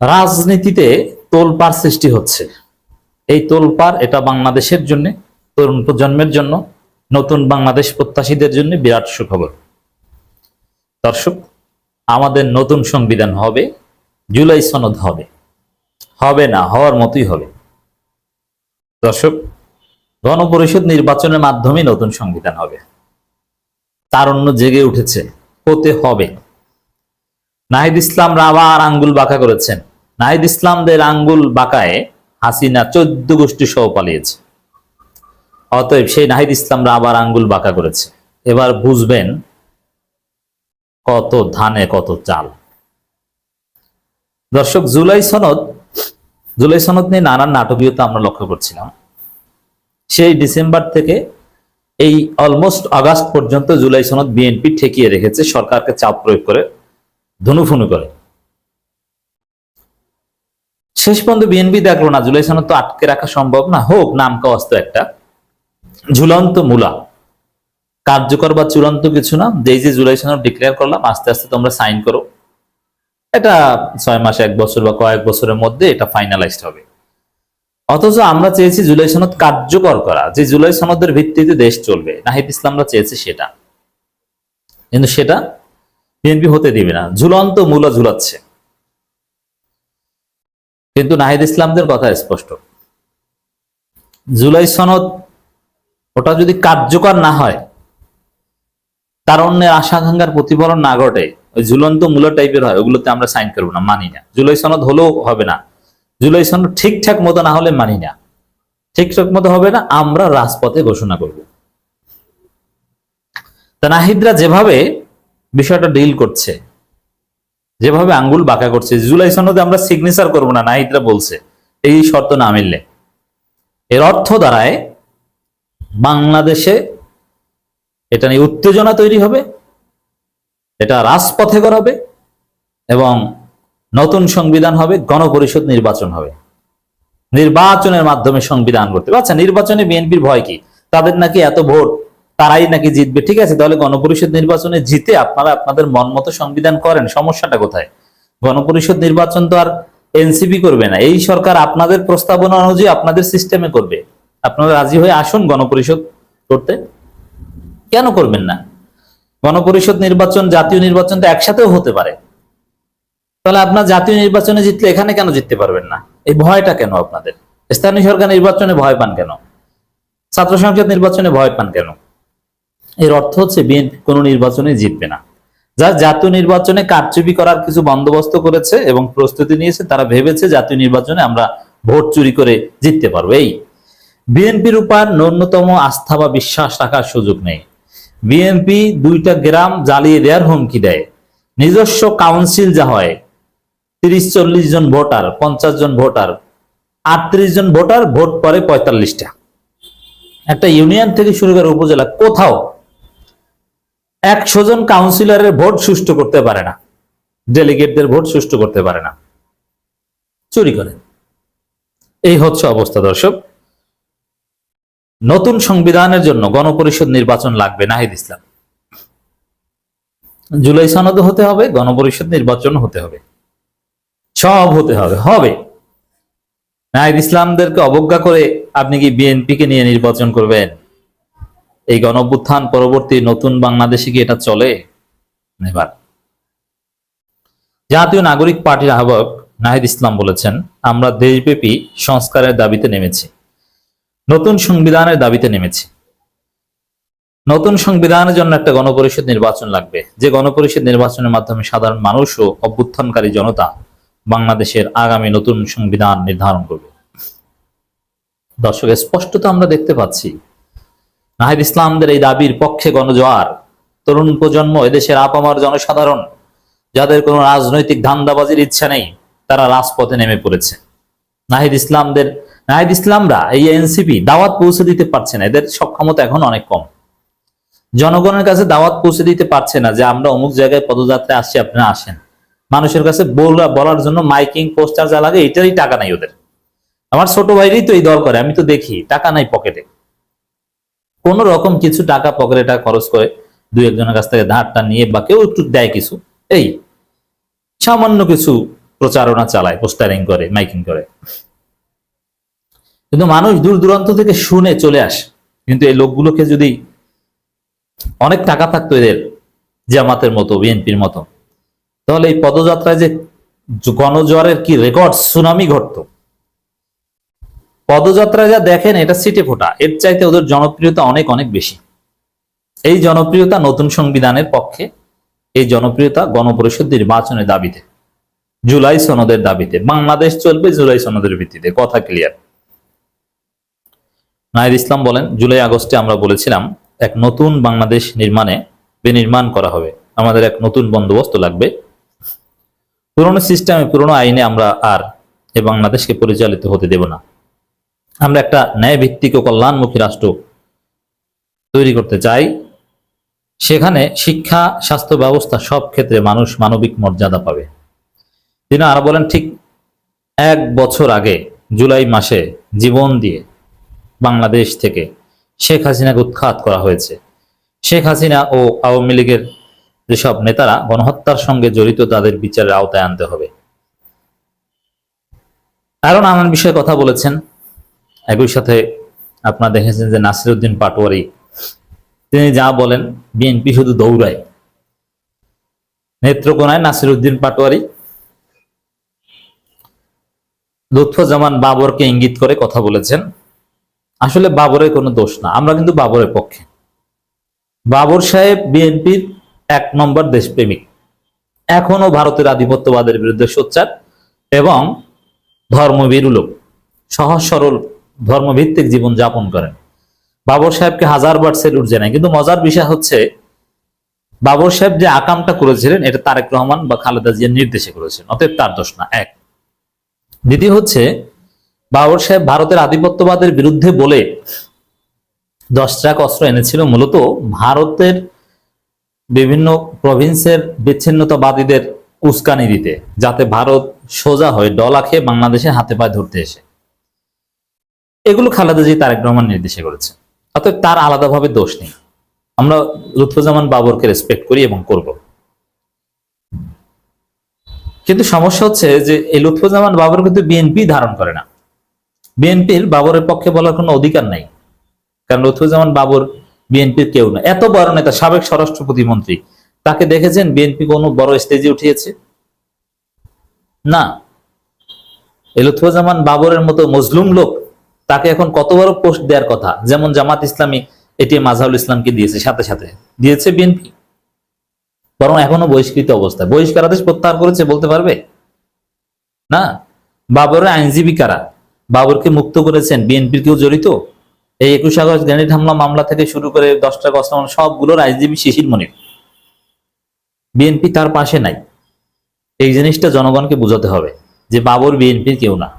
রাজনীতিতে তোলপাড় সৃষ্টি হচ্ছে। এই তোলপাড় এটা বাংলাদেশের জন্য, তরুণ প্রজন্মের জন্য, নতুন বাংলাদেশ প্রত্যাশীদের জন্য বিরাট সুখবর। দর্শক, আমাদের নতুন সংবিধান হবে, জুলাই সনদ হবে, হবে না হওয়ার মতোই হবে। দর্শক, গণপরিষদ নির্বাচনের মাধ্যমে নতুন সংবিধান হবে। তারুণ্য জেগে উঠেছে, হতে হবে। নাহিদ ইসলামরা আবার আঙ্গুল বাঁকা করেছেন। নাহিদ ইসলামদের আঙ্গুল বাঁকায় হাসিনা 14 গোষ্ঠী সহ পালিয়েছে। অতএব সেই নাহিদ ইসলামরা আবার আঙ্গুল বাঁকা করেছে। এবার বুঝবেন কত ধানে কত চাল। দর্শক, জুলাই সনদ নিয়ে নানান নাটকীয়তা আমরা লক্ষ্য করছিলাম। সেই ডিসেম্বর থেকে এই অলমোস্ট আগস্ট পর্যন্ত জুলাই সনদ বিএনপি ঠেকিয়ে রেখেছে, সরকারকে চাপ প্রয়োগ করে, ধনুফুনু করে। শেষ পর্যন্ত বিএনপি দেখলো না জুলাই সনদ তো আটকে রাখা সম্ভব না, হোক নামকা অস্ত্র একটা ঝুলন্ত মূলা, কার্যকর বা চূড়ান্ত কিছু না। যে জুলাই সনদ ডিক্লেয়ার করলাম, আস্তে আস্তে তোমরা সাইন করো, এটা 6 মাস 1 বছর বা কয়েক বছরের মধ্যে এটা ফাইনালাইজড হবে। অথচ আমরা চেয়েছি জুলাই সনদ কার্যকর করা, যে জুলাই সনদের ভিত্তিতে দেশ চলবে। নাহিদ ইসলামরা চেয়েছে সেটা, কিন্তু সেটা বিএনপি হতে দিবে না, ঝুলন্ত মূলা ঝুলাচ্ছে। কিন্তু নাহিদ ইসলামদের কথা স্পষ্ট, জুলাই সনদ ওটা যদি কার্যকর না হয়, তারুণ্যের আশাকাঙ্ক্ষার প্রতিফলন না ঘটে, ওই ঝুলন্ত মূলা টাইপের হয়, ওগুলোতে আমরা সাইন করবো না, মানি না। জুলাই সনদ হলেও হবে না, জুলাই সনদ ঠিকঠাক মতো না হলে মানি না, ঠিকঠাক মতো হবে না, আমরা রাজপথে ঘোষণা করব। তা নাহিদরা যেভাবে বিষয়টা ডিল করছে, যেভাবে আঙ্গুল বাঁকা করছে, জুলাই সনদে আমরা সিগনেচার করবো না, নাহিদরা বলছে এই শর্ত না মিললে। এর অর্থ দাঁড়ায় বাংলাদেশে এটা নিয়ে উত্তেজনা তৈরি হবে, এটা রাজপথে করাবে, এবং নতুন সংবিধান হবে, গণপরিষদ নির্বাচন হবে, নির্বাচনের মাধ্যমে সংবিধান করতে। আচ্ছা, নির্বাচনে বিএনপির ভয় কি? তাদের নাকি এত ভোট, তারাই নাকি জিতবে। ঠিক আছে, তাহলে গণপরিষদ নির্বাচনে জিতে আপনারা আপনাদের মন মতো সংবিধান করেন, সমস্যাটা কোথায়? গণপরিষদ নির্বাচন তো আর এনসিপি করবে না, এই সরকার আপনাদের প্রস্তাবনা অনুযায়ী আপনাদের সিস্টেমে করবে। আপনারা রাজি হয়ে আসুন গণপরিষদ করতে, কেন করবেন না? গণপরিষদ নির্বাচন জাতীয় নির্বাচন তো একসাথেও হতে পারে। তাহলে আপনার জাতীয় নির্বাচনে জিতলে এখানে কেন জিততে পারবেন না? এই ভয়টা কেন আপনাদের? স্থানীয় সরকার নির্বাচনে ভয় পান কেন? ছাত্র সংসদ নির্বাচনে ভয় পান কেন? এর অর্থ হচ্ছে বিএনপি কোনো নির্বাচনে জিতবে না। যারা জাতীয় নির্বাচনে কারচুপি করার কিছু বন্দোবস্ত করেছে এবং প্রস্তুতি নিয়েছে, তারা ভেবেছে জাতীয় নির্বাচনে আমরা ভোট চুরি করে জিততে পারবো। এই বিএনপির উপর ন্যূনতম আস্থা বা বিশ্বাস রাখার সুযোগ নেই। বিএনপি 2টা গ্রাম জ্বালিয়ে দেওয়ার হুমকি দেয়। নিজস্ব কাউন্সিল যা হয়, 30-40 জন ভোটার, 50 জন ভোটার, 38 জন ভোটার, ভোট পড়ে 45টা। একটা ইউনিয়ন থেকে শুরু করে উপজেলা, কোথাও 100 জন কাউন্সিলরের ভোট সুষ্ঠু করতে পারে না, ডেলিগেটদের ভোট সুষ্ঠু করতে পারে না, চুরি করে। এই হচ্ছে অবস্থা। দর্শক, নতুন সংবিধানের জন্য গণপরিষদ নির্বাচন লাগবে। নাহিদ ইসলাম, জুলাই সনদ হতে হবে, গণপরিষদ নির্বাচন হতে হবে, সব হতে হবে। হবে নাহিদ ইসলামদেরকে অবজ্ঞা করে আপনি কি বিএনপি কে নিয়ে নির্বাচন করবেন? এই গণঅভ্যুত্থান পরবর্তী নতুন বাংলাদেশে কি এটা চলে? এবার জাতীয় নাগরিক পার্টির আহ্বায়ক নাহিদ ইসলাম বলেছেন, আমরা দেশব্যাপী সংস্কারের দাবিতে নেমেছি, নতুন সংবিধানের দাবিতে নেমেছি। নতুন সংবিধানের জন্য একটা গণপরিষদ নির্বাচন লাগবে, যে গণপরিষদ নির্বাচনের মাধ্যমে সাধারণ মানুষ ও অভ্যুত্থানকারী জনতা বাংলাদেশের আগামী নতুন সংবিধান নির্ধারণ করবে। দর্শক, স্পষ্টত আমরা দেখতে পাচ্ছি নাহিদ ইসলামদের এই দাবির পক্ষে গণজোয়ার, তরুণ প্রজন্ম, এদেশের আপামর জনসাধারণ, যাদের কোনো রাজনৈতিক ধান্দাবাজির ইচ্ছা নেই, তারা রাজপথে নেমে পড়েছে। নাহিদ ইসলামরা এই এনসিপি দাওয়াত পৌঁছে দিতে পারছে না, এদের সক্ষমতা এখন অনেক কম। জনগণের কাছে দাওয়াত পৌঁছে দিতে পারছে না যে আমরা অমুক জায়গায় পদযাত্রায় আসছি, আপনারা আসেন। মানুষের কাছে বলার জন্য মাইকিং, পোস্টার যা লাগে, এটারই টাকা নাই ওদের। আমার ছোট ভাইরই তো এই দল করে, আমি তো দেখি টাকা নাই পকেটে। কোন রকম কিছু টাকা পকেটে খরচ করে 2-1 জনের কাছ থেকে ধারটা নিয়ে, বা কেউ একটু দেয় কিছু, এই সামান্য কিছু প্রচারণা চালায়, পোস্টারিং করে, মাইকিং করে। কিন্তু মানুষ দূর দূরান্ত থেকে শুনে চলে আসে। কিন্তু এই লোকগুলোকে যদি অনেক টাকা থাকতো এদের, জামাতের মতো, বিএনপির মতো, তাহলে এই পদযাত্রায় যে গণজোয়ারের কি রেকর্ড সুনামি ঘটতো। পদযাত্রায় যা দেখেন এটা সিটে ফোটা, এর চাইতে ওদের জনপ্রিয়তা অনেক অনেক বেশি। এই জনপ্রিয়তা নতুন সংবিধানের পক্ষে, এই জনপ্রিয়তা গণপরিষদ নির্বাচনের দাবিতে, জুলাই সনদের দাবিতে। বাংলাদেশ চলবে জুলাই সনদের ভিত্তিতে, কথা ক্লিয়ার। নাহিদ ইসলাম বলেন, জুলাই আগস্টে আমরা বলেছিলাম এক নতুন বাংলাদেশ নির্মাণে বিনির্মাণ করা হবে, আমাদের এক নতুন বন্দোবস্ত লাগবে। পুরনো সিস্টেমে, পুরনো আইনে আমরা আর এই বাংলাদেশকে পরিচালিত হতে দেব না। আমরা একটা ন্যায় ভিত্তিক ও কল্যাণমুখী রাষ্ট্র তৈরি করতে চাই, সেখানে শিক্ষা, স্বাস্থ্য ব্যবস্থা সব ক্ষেত্রে মানুষ মানবিক মর্যাদা পাবে। তিনি আরো বলেন, ঠিক 1 বছর আগে জুলাই মাসে জীবন দিয়ে বাংলাদেশ থেকে শেখ হাসিনাকে উৎখাত করা হয়েছে। শেখ হাসিনা ও আওয়ামী লীগের যেসব নেতারা গণহত্যার সঙ্গে জড়িত, তাদের বিচারের আওতায় আনতে হবে। আরো নানান বিষয়ে কথা বলেছেন। একই সাথে আপনারা দেখেছেন যে নাসিরউদ্দিন পাটোয়ারি, তিনি যা বলেন, বিএনপি শুধু দৌড়ায়। নেত্রকোনায় নাসিরউদ্দিন পাটোয়ারি লুৎফুজ্জামান বাবরকে ইঙ্গিত করে কথা বলেছেন। আসলে বাবরের কোনো দোষ না, আমরা কিন্তু বাবরের পক্ষে। বাবর সাহেব বিএনপির 1 নম্বর দেশপ্রেমিক, এখনো ভারতের আধিপত্যবাদের বিরুদ্ধে সোচ্চার এবং ধর্মভীরু লোক, সহজ সরল ধর্মভিত্তিক জীবন যাপন করেন। বাবর সাহেবকে হাজারবার সেলুট জানায়। কিন্তু মজার বিষয় হচ্ছে, বাবর সাহেব যে আকামটা করেছিলেন এটা তারেক রহমান বা খালেদা জিয়ার নির্দেশে করেছেন, অতএব তার দোষ না। এক। দ্বিতীয় হচ্ছে, বাবর সাহেব ভারতের আধিপত্যবাদের বিরুদ্ধে বলে 10 ট্রাক অস্ত্র এনেছিল মূলত ভারতের বিভিন্ন প্রভিন্সের বিচ্ছিন্নতাবাদীদের উস্কানি দিতে, যাতে ভারত সোজা হয়ে ডলা খেয়ে বাংলাদেশের হাতে পায়ে ধরতে এসে। এগুলো খালেদা জিয়া তারেক রহমান নির্দেশে করেছে, অতএব তার আলাদাভাবে দোষ নেই। আমরা লুৎফুজ্জামান বাবরকে রেসপেক্ট করি এবং করব। কিন্তু সমস্যা হচ্ছে যে এই লুৎফুজ্জামান বাবর কিন্তু বিএনপি ধারণ করে না। বিএনপির বাবরের পক্ষে বলার কোনো অধিকার নাই, কারণ লুৎফুজ্জামান বাবর বিএনপির কেউ না। এত বড় নেতা, সাবেক স্বরাষ্ট্র প্রতিমন্ত্রী, তাকে দেখেছেন বিএনপি কোনো বড় স্টেজে উঠিয়েছে? না। এই লুৎফুজ্জামান বাবরের মতো মজলুম লোক, তাকে এখন কত বড় পোস্ট দেওয়ার কথা, যেমন জামাত ইসলামী এটিএম আজহারুল ইসলামকে দিয়েছে, সাথে সাথে দিয়েছে বিএনপি, বরং এখনো বহিষ্কৃত অবস্থায়। বহিষ্কারাদেশ প্রত্যাহার করেছে বলতে পারবে না? বাবরের আইনজীবী কারা? বাবরকে মুক্ত করেছেন বিএনপির কেউ জড়িত? এই 21 আগস্ট গ্রেনেড হামলা মামলা থেকে শুরু করে 10 টাকা অস্ত্র মামলা সবগুলোর আইনজীবী শিশির মনির। বিএনপি তার পাশে নাই। এই জিনিসটা জনগণকে বোঝাতে হবে যে বাবর বিএনপির কেউ না।